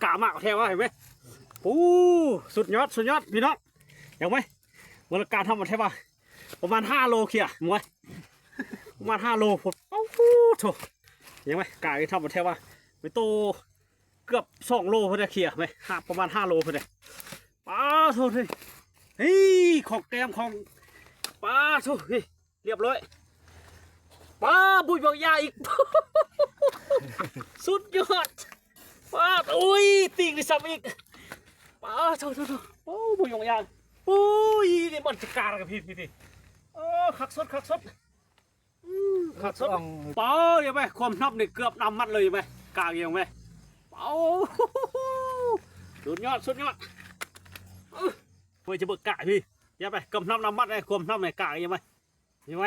กะมากแท้ว่าเห็นไหมโอ้สุดยอดพี่น้องเห็นไหมมูลการทำมาแท้ว่าประมาณ5 โลเขียมวยประมาณ5 โลผมโอ้โหโถเห็นไหมกะทำมาแท้ว่าไปโตเกือบ2 โลพอได้เขียไหมประมาณ5 โลพอได้ป้าโถเลยเฮ้ยของแกมของป้าโถเฮ้ยเรียบร้อยป้าบุยบอกยาอีก สุดยอดป้าอุ้ยติ่งไปซ้ำอีกป้าโถโอ้บุยบอกยาอุ้ยนี่มันจะการกับพี่โอ้ขักสดขักสดป้าอย่างไรความนับนี่เกือบนำมัดเลยไหมกางอย่างไรป้าสุดยอดเพื่อจะเบิกกะพี่ยังไปกำนำมัดเลยความนับในกางยังไงยังไง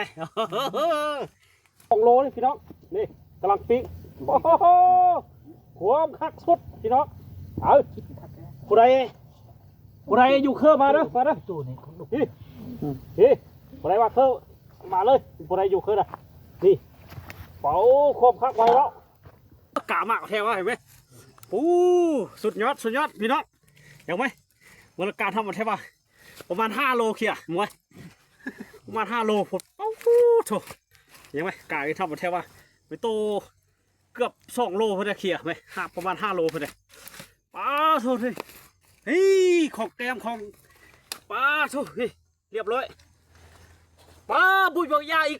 2 โลนี่พี่น้องนี่กำลังปิ้งโอ้โหความคักสุดพี่น้องเอาผู้ใดอยู่เครื่องมาเด้อตู้นี่พี่ผู้ใดว่าเครื่องมาเลยผู้ใดอยู่เครื่องนะนี่เป่าความคักไว้แล้วกะมากแท้ว่าเห็นไหมโอ้สุดยอดพี่น้องเห็นไหมมูลการทำมาแท้ว่าประมาณ5 โลเขียมวยประมาณ5 โลผมโอ้โหโถยังไงกายทำมาแท้ว่าไปโตเกือบ2 โลพอได้เขียไหมประมาณ5 โลพอได้ป้าโถเลยเฮ้ยของแกมของป้าโถเฮ้ยเรียบร้อยป้าบุยบอกยาอีก